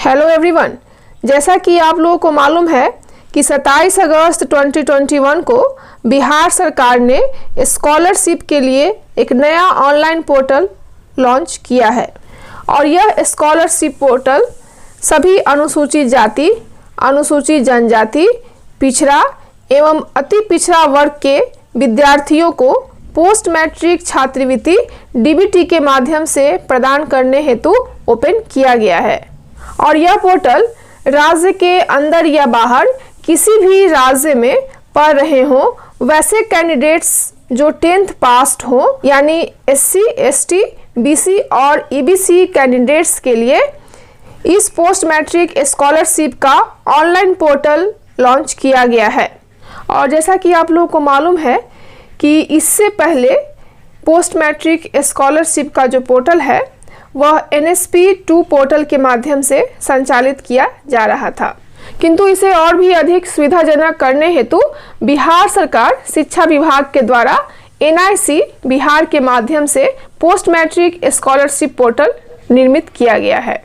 Hello everyone, जैसा कि आप लोगों को मालूम है कि 27 अगस्त 2021 को बिहार सरकार ने स्कॉलरशिप के लिए एक नया ऑनलाइन पोर्टल लॉन्च किया है और यह स्कॉलरशिप पोर्टल सभी अनुसूचित जाति, अनुसूचित जनजाति, पिछड़ा एवं अति पिछड़ा वर्ग के विद्यार्थियों को पोस्ट मैट्रिक छात्रवृत्ति डीबीटी के माध्यम से प्रदान करने हेतु ओपन किया गया है। और यह पोर्टल राज्य के अंदर या बाहर किसी भी राज्य में पढ़ रहे हों वैसे कैंडिडेट्स जो 10th पास्ड हो यानी SC, ST, BC और EBC कैंडिडेट्स के लिए इस पोस्ट मैट्रिक स्कॉलरशिप का ऑनलाइन पोर्टल लॉन्च किया गया है। और जैसा कि आप लोगों को मालूम है कि इससे पहले पोस्ट मैट्रिक स्कॉलरशिप का जो पोर्टल है वह NSP 2 पोर्टल के माध्यम से संचालित किया जा रहा था, किंतु इसे और भी अधिक सुविधाजनक करने हेतु बिहार सरकार शिक्षा विभाग के द्वारा NIC बिहार के माध्यम से पोस्ट मैट्रिक स्कॉलरशिप पोर्टल निर्मित किया गया है।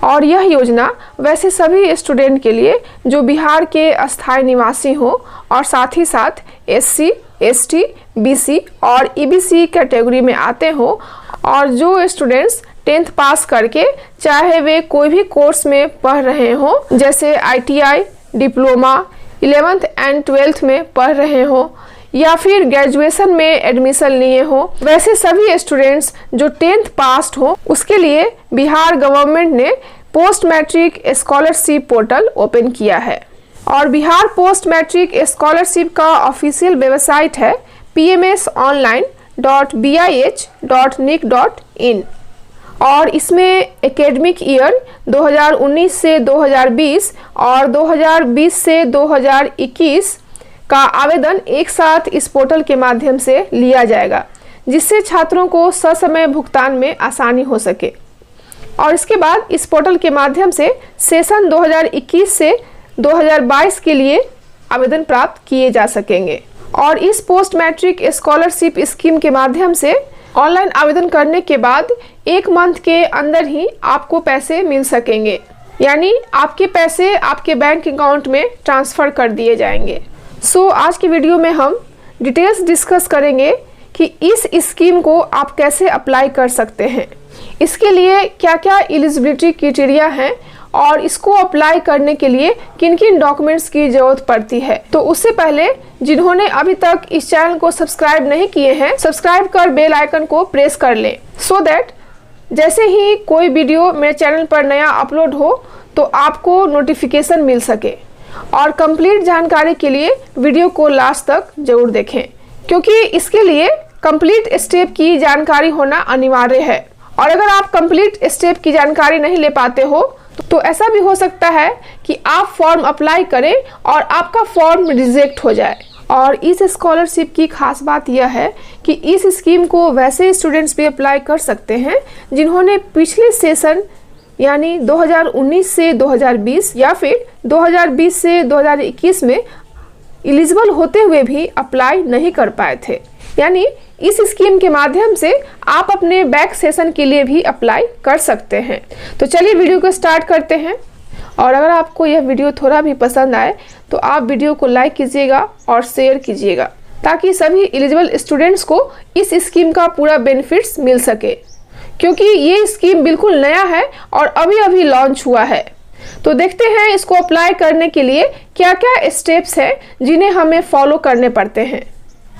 और यह योजना वैसे सभी स्टूडेंट के लिए जो बिहार के अस्थायी निवासी हो और साथ ही साथ SC, ST, BC और EBC कैटेगरी में आते हो और जो स्टूडेंट्स 10th पास करके चाहे वे कोई भी कोर्स में पढ़ रहे हो जैसे ITI, diploma, 11th and 12th में पढ़ रहे हो या फिर ग्रेजुएशन में एडमिशन लिए हो, वैसे सभी स्टूडेंट्स जो 10th पास हो उसके लिए बिहार गवर्नमेंट ने post matric scholarship portal open किया है। और बिहार पोस्ट मैट्रिक स्कॉलरशिप का ऑफिशियल वेबसाइट है pms.online.bih.nic.in और इसमें एकेडमिक ईयर 2019 से 2020 और 2020 से 2021 का आवेदन एक साथ इस पोर्टल के माध्यम से लिया जाएगा, जिससे छात्रों को ससमय भुगतान में आसानी हो सके। और इसके बाद इस पोर्टल के माध्यम से सेशन 2021 से 2022 के लिए आवेदन प्राप्त किए जा सकेंगे। और इस पोस्ट मैट्रिक स्कॉलरशिप स्कीम के माध्यम से ऑनलाइन आवेदन करने के बाद 1 मंथ के अंदर ही आपको पैसे मिल सकेंगे, यानी आपके पैसे आपके बैंक अकाउंट में ट्रांसफ़र कर दिए जाएंगे। आज की वीडियो में हम डिटेल्स डिस्कस करेंगे कि इस स्कीम को आप कैसे अप्लाई कर सकते हैं, इसके लिए क्या क्या एलिजिबिलिटी क्राइटेरिया हैं और इसको अप्लाई करने के लिए किन किन डॉक्यूमेंट्स की ज़रूरत पड़ती है। तो उससे पहले जिन्होंने अभी तक इस चैनल को सब्सक्राइब नहीं किए हैं, सब्सक्राइब कर बेल आइकन को प्रेस कर लें सो दैट जैसे ही कोई वीडियो मेरे चैनल पर नया अपलोड हो तो आपको नोटिफिकेशन मिल सके। और कंप्लीट जानकारी के लिए वीडियो को लास्ट तक जरूर देखें, क्योंकि इसके लिए कंप्लीट स्टेप की जानकारी होना अनिवार्य है। और अगर आप कंप्लीट स्टेप की जानकारी नहीं ले पाते हो तो ऐसा भी हो सकता है कि आप फॉर्म अप्लाई करें और आपका फॉर्म रिजेक्ट हो जाए। और इस स्कॉलरशिप की खास बात यह है कि इस स्कीम को वैसे स्टूडेंट्स भी अप्लाई कर सकते हैं जिन्होंने पिछले सेशन यानी 2019 से 2020 या फिर 2020 से 2021 में एलिजिबल होते हुए भी अप्लाई नहीं कर पाए थे। यानी इस स्कीम के माध्यम से आप अपने बैक सेशन के लिए भी अप्लाई कर सकते हैं। तो चलिए वीडियो को स्टार्ट करते हैं। और अगर आपको यह वीडियो थोड़ा भी पसंद आए तो आप वीडियो को लाइक कीजिएगा और शेयर कीजिएगा, ताकि सभी एलिजिबल स्टूडेंट्स को इस स्कीम का पूरा बेनिफिट्स मिल सके, क्योंकि ये स्कीम बिल्कुल नया है और अभी अभी लॉन्च हुआ है। तो देखते हैं इसको अप्लाई करने के लिए क्या क्या स्टेप्स हैं जिन्हें हमें फॉलो करने पड़ते हैं।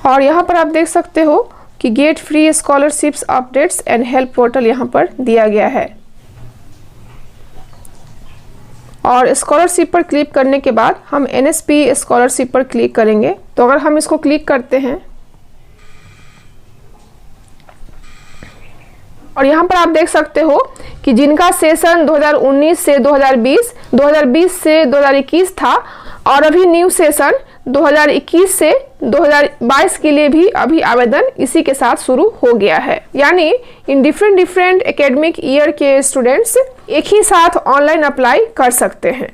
और यहाँ पर आप देख सकते हो कि get free scholarships updates and help portal यहाँ पर दिया गया है। और स्कॉलरशिप पर क्लिक करने के बाद हम NSP स्कॉलरशिप पर क्लिक करेंगे। तो अगर हम इसको क्लिक करते हैं और यहाँ पर आप देख सकते हो कि जिनका सेशन 2019 से 2020, 2020 से 2021 था और अभी न्यू सेशन 2021 से 2022 के लिए भी अभी आवेदन इसी के साथ शुरू हो गया है। यानी इन डिफरेंट एकेडमिक ईयर के स्टूडेंट्स एक ही साथ ऑनलाइन अप्लाई कर सकते हैं।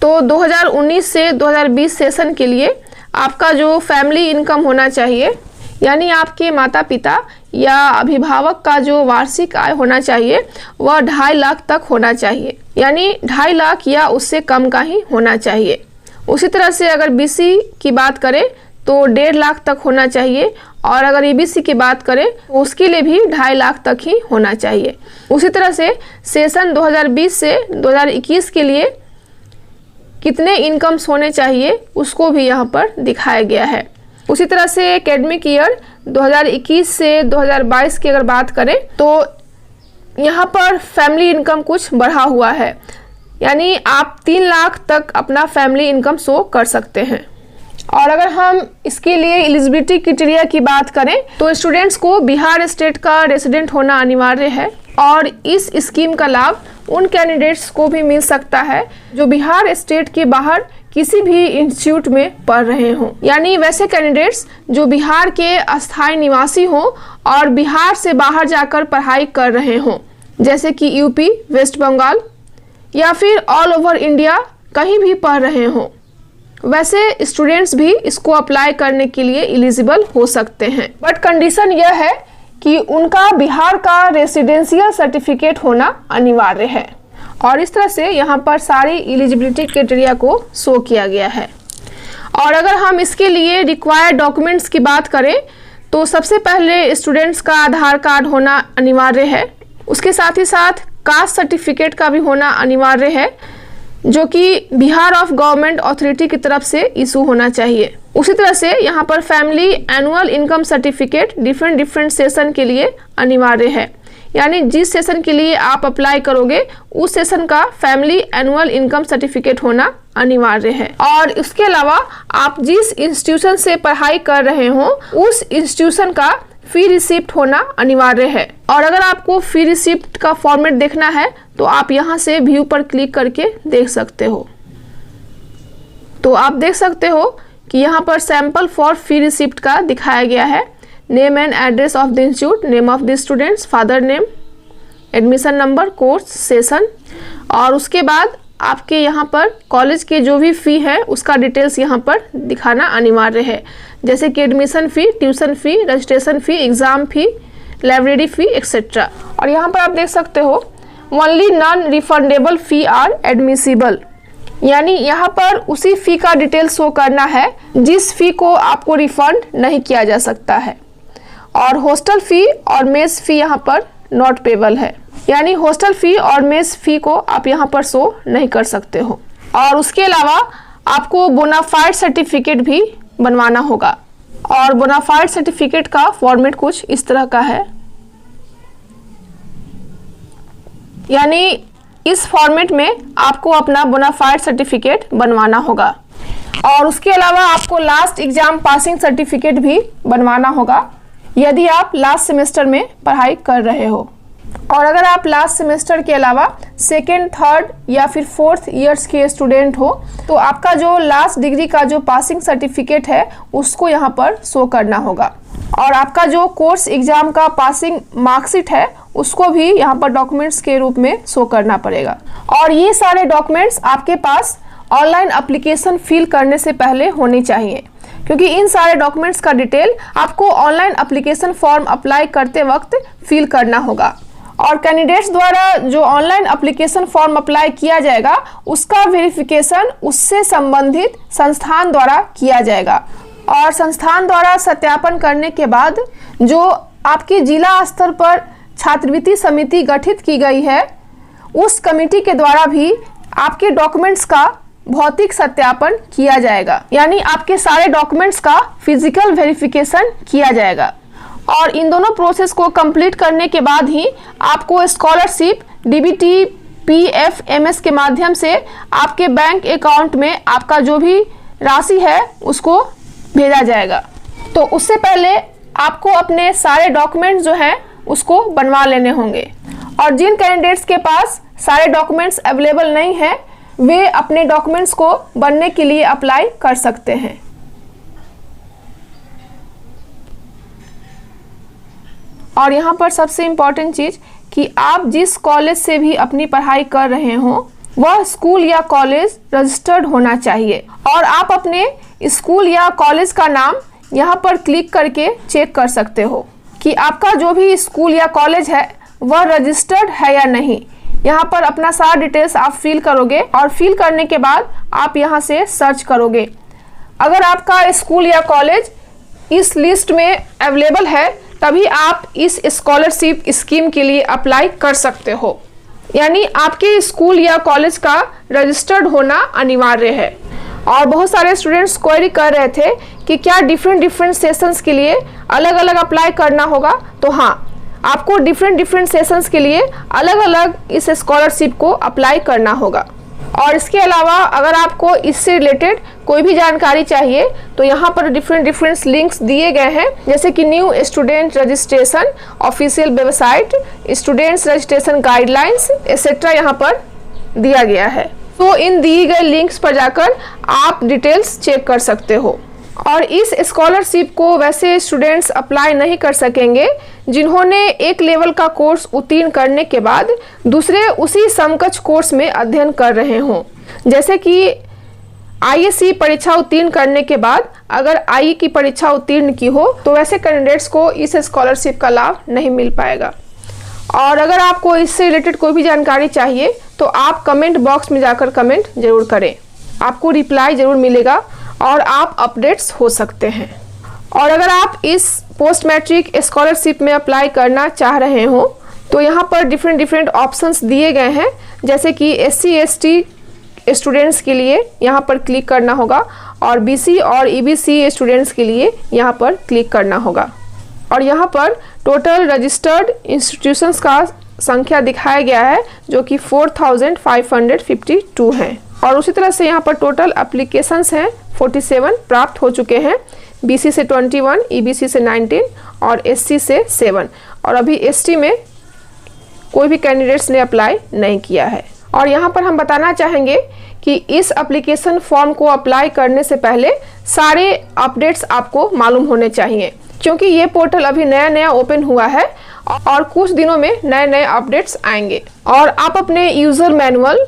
तो 2019 से 2020 सेशन के लिए आपका जो फैमिली इनकम होना चाहिए यानी आपके माता पिता या अभिभावक का जो वार्षिक आय होना चाहिए वह 2.5 लाख तक होना चाहिए, यानी 2.5 लाख या उससे कम का ही होना चाहिए। उसी तरह से अगर बीसी की बात करें तो 1.5 लाख तक होना चाहिए, और अगर ईबीसी की बात करें तो उसके लिए भी 2.5 लाख तक ही होना चाहिए। उसी तरह से सेशन 2020 से 2021 के लिए कितने इनकम्स होने चाहिए उसको भी यहाँ पर दिखाया गया है। उसी तरह से एकेडमिक ईयर 2021 से 2022 की अगर बात करें तो यहाँ पर फैमिली इनकम कुछ बढ़ा हुआ है, यानी आप 3 लाख तक अपना फैमिली इनकम शो कर सकते हैं। और अगर हम इसके लिए एलिजिबिलिटी क्राइटेरिया की बात करें तो स्टूडेंट्स को बिहार स्टेट का रेसिडेंट होना अनिवार्य है, और इस स्कीम का लाभ उन कैंडिडेट्स को भी मिल सकता है जो बिहार स्टेट के बाहर किसी भी इंस्टीट्यूट में पढ़ रहे हों, यानी वैसे कैंडिडेट्स जो बिहार के अस्थायी निवासी हों और बिहार से बाहर जाकर पढ़ाई कर रहे हों, जैसे कि यूपी, वेस्ट बंगाल या फिर ऑल ओवर इंडिया कहीं भी पढ़ रहे हों, वैसे स्टूडेंट्स भी इसको अप्लाई करने के लिए एलिजिबल हो सकते हैं। बट कंडीशन यह है कि उनका बिहार का रेसिडेंशियल सर्टिफिकेट होना अनिवार्य है, और इस तरह से यहाँ पर सारी एलिजिबिलिटी क्राइटेरिया को शो किया गया है। और अगर हम इसके लिए रिक्वायर्ड डॉक्यूमेंट्स की बात करें तो सबसे पहले स्टूडेंट्स का आधार कार्ड होना अनिवार्य है, उसके साथ ही साथ कास्ट सर्टिफिकेट का भी होना अनिवार्य है जो कि बिहार ऑफ गवर्नमेंट अथॉरिटी की तरफ से इशू होना चाहिए। उसी तरह से यहाँ पर family annual income certificate different session के लिए अनिवार्य है, यानी जिस सेशन के लिए आप अप्लाई करोगे उस सेशन का फैमिली एनुअल इनकम सर्टिफिकेट होना अनिवार्य है। और इसके अलावा आप जिस इंस्टीट्यूशन से पढ़ाई कर रहे हो उस इंस्टीट्यूशन का फी रिसिप्ट होना अनिवार्य है। और अगर आपको फी रिसिप्ट का फॉर्मेट देखना है तो आप यहाँ से व्यू पर क्लिक करके देख सकते हो। तो आप देख सकते हो कि यहाँ पर सैंपल फॉर फी रिसिप्ट का दिखाया गया है। Name and address of the institute, name of the students, father name, admission number, course, session, और उसके बाद आपके यहाँ पर कॉलेज के जो भी फ़ी है उसका डिटेल्स यहाँ पर दिखाना अनिवार्य है, जैसे कि admission fee, tuition fee, registration fee, exam fee, library fee etcetera. और यहाँ पर आप देख सकते हो only non refundable fee are admissible, यानी यहाँ पर उसी फ़ी का डिटेल शो करना है जिस फ़ी को आपको रिफंड नहीं किया जा सकता है। और हॉस्टल फ़ी और मेस फ़ी यहाँ पर नॉट पेबल है, यानी हॉस्टल फ़ी और मेस फ़ी को आप यहाँ पर शो नहीं कर सकते हो। और उसके अलावा आपको बोनाफाइड सर्टिफिकेट भी बनवाना होगा, और बोनाफाइड सर्टिफिकेट का फॉर्मेट कुछ इस तरह का है, यानी इस फॉर्मेट में आपको अपना बोनाफाइड सर्टिफिकेट बनवाना होगा। और उसके अलावा आपको लास्ट एग्जाम पासिंग सर्टिफिकेट भी बनवाना होगा यदि आप लास्ट सेमेस्टर में पढ़ाई कर रहे हो। और अगर आप लास्ट सेमेस्टर के अलावा सेकेंड, थर्ड या फिर फोर्थ ईयर्स के स्टूडेंट हो तो आपका जो लास्ट डिग्री का जो पासिंग सर्टिफिकेट है उसको यहाँ पर शो करना होगा। और आपका जो कोर्स एग्जाम का पासिंग मार्कशीट है उसको भी यहाँ पर डॉक्यूमेंट्स के रूप में शो करना पड़ेगा। और ये सारे डॉक्यूमेंट्स आपके पास ऑनलाइन एप्लीकेशन फिल करने से पहले होने चाहिए, क्योंकि इन सारे डॉक्यूमेंट्स का डिटेल आपको ऑनलाइन एप्लीकेशन फॉर्म अप्लाई करते वक्त फिल करना होगा। और कैंडिडेट्स द्वारा जो ऑनलाइन एप्लीकेशन फॉर्म अप्लाई किया जाएगा उसका वेरिफिकेशन उससे संबंधित संस्थान द्वारा किया जाएगा, और संस्थान द्वारा सत्यापन करने के बाद जो आपके जिला स्तर पर छात्रवृत्ति समिति गठित की गई है उस कमेटी के द्वारा भी आपके डॉक्यूमेंट्स का भौतिक सत्यापन किया जाएगा, यानी आपके सारे डॉक्यूमेंट्स का फिजिकल वेरिफिकेशन किया जाएगा। और इन दोनों प्रोसेस को कंप्लीट करने के बाद ही आपको स्कॉलरशिप डीबीटी पीएफएमएस के माध्यम से आपके बैंक अकाउंट में आपका जो भी राशि है उसको भेजा जाएगा। तो उससे पहले आपको अपने सारे डॉक्यूमेंट्स जो हैं उसको बनवा लेने होंगे। और जिन कैंडिडेट्स के पास सारे डॉक्यूमेंट्स अवेलेबल नहीं है वे अपने डॉक्यूमेंट्स को बनने के लिए अप्लाई कर सकते हैं। और यहाँ पर सबसे इम्पॉर्टेंट चीज़ कि आप जिस कॉलेज से भी अपनी पढ़ाई कर रहे हो वह स्कूल या कॉलेज रजिस्टर्ड होना चाहिए, और आप अपने स्कूल या कॉलेज का नाम यहाँ पर क्लिक करके चेक कर सकते हो कि आपका जो भी स्कूल या कॉलेज है वह रजिस्टर्ड है या नहीं। यहाँ पर अपना सारा डिटेल्स आप फिल करोगे और फिल करने के बाद आप यहाँ से सर्च करोगे। अगर आपका स्कूल या कॉलेज इस लिस्ट में अवेलेबल है तभी आप इस स्कॉलरशिप स्कीम के लिए अप्लाई कर सकते हो। यानी आपके स्कूल या कॉलेज का रजिस्टर्ड होना अनिवार्य है। और बहुत सारे स्टूडेंट्स क्वेरी कर रहे थे कि क्या डिफरेंट सेशंस के लिए अलग अलग अप्लाई करना होगा। तो हाँ, आपको डिफरेंट सेशंस के लिए अलग अलग इस स्कॉलरशिप को अप्लाई करना होगा। और इसके अलावा अगर आपको इससे रिलेटेड कोई भी जानकारी चाहिए तो यहाँ पर डिफरेंट लिंक्स दिए गए हैं, जैसे कि new student registration official website, students registration guidelines etcetera यहाँ पर दिया गया है। तो इन दिए गए लिंक्स पर जाकर आप डिटेल्स चेक कर सकते हो। और इस स्कॉलरशिप को वैसे स्टूडेंट्स अप्लाई नहीं कर सकेंगे जिन्होंने एक लेवल का कोर्स उत्तीर्ण करने के बाद दूसरे उसी समकक्ष कोर्स में अध्ययन कर रहे हों। जैसे कि ISE परीक्षा उत्तीर्ण करने के बाद अगर IE की परीक्षा उत्तीर्ण की हो तो वैसे कैंडिडेट्स को इस स्कॉलरशिप का लाभ नहीं मिल पाएगा। और अगर आपको इससे रिलेटेड कोई भी जानकारी चाहिए तो आप कमेंट बॉक्स में जाकर कमेंट जरूर करें, आपको रिप्लाई जरूर मिलेगा और आप अपडेट्स हो सकते हैं। और अगर आप इस पोस्ट मैट्रिक स्कॉलरशिप में अप्लाई करना चाह रहे हो तो यहाँ पर डिफरेंट ऑप्शंस दिए गए हैं, जैसे कि SC ST स्टूडेंट्स के लिए यहाँ पर क्लिक करना होगा और BC और EBC स्टूडेंट्स के लिए यहाँ पर क्लिक करना होगा। और यहाँ पर टोटल रजिस्टर्ड इंस्टीट्यूशंस का संख्या दिखाया गया है जो कि 4552 हैं। और उसी तरह से यहाँ पर टोटल एप्लीकेशंस हैं 47 प्राप्त हो चुके हैं, BC से 21, EBC से 19 और SC से 7। और अभी ST में कोई भी कैंडिडेट्स ने अप्लाई नहीं किया है। और यहाँ पर हम बताना चाहेंगे कि इस एप्लीकेशन फॉर्म को अप्लाई करने से पहले सारे अपडेट्स आपको मालूम होने चाहिए, क्योंकि ये पोर्टल अभी नया ओपन हुआ है और कुछ दिनों में नए अपडेट्स आएंगे। और आप अपने यूज़र मैनुअल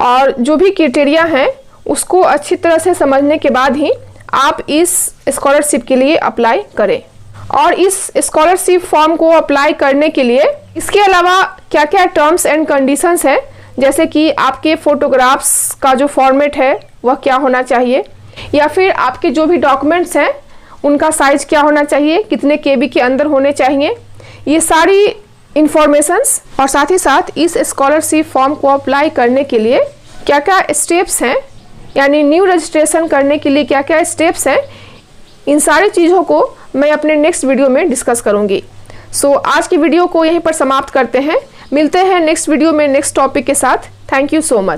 और जो भी क्राइटेरिया हैं उसको अच्छी तरह से समझने के बाद ही आप इस स्कॉलरशिप के लिए अप्लाई करें। और इस स्कॉलरशिप फॉर्म को अप्लाई करने के लिए इसके अलावा क्या क्या टर्म्स एंड कंडीशंस हैं, जैसे कि आपके फोटोग्राफ्स का जो फॉर्मेट है वह क्या होना चाहिए, या फिर आपके जो भी डॉक्यूमेंट्स हैं उनका साइज क्या होना चाहिए, कितने KB के अंदर होने चाहिए, ये सारी इंफॉर्मेशंस और साथ ही साथ इस स्कॉलरशिप फॉर्म को अप्लाई करने के लिए क्या क्या स्टेप्स हैं, यानी न्यू रजिस्ट्रेशन करने के लिए क्या क्या स्टेप्स हैं, इन सारी चीज़ों को मैं अपने नेक्स्ट वीडियो में डिस्कस करूंगी। सो आज की वीडियो को यहीं पर समाप्त करते हैं। मिलते हैं नेक्स्ट वीडियो में नेक्स्ट टॉपिक के साथ। Thank you so much.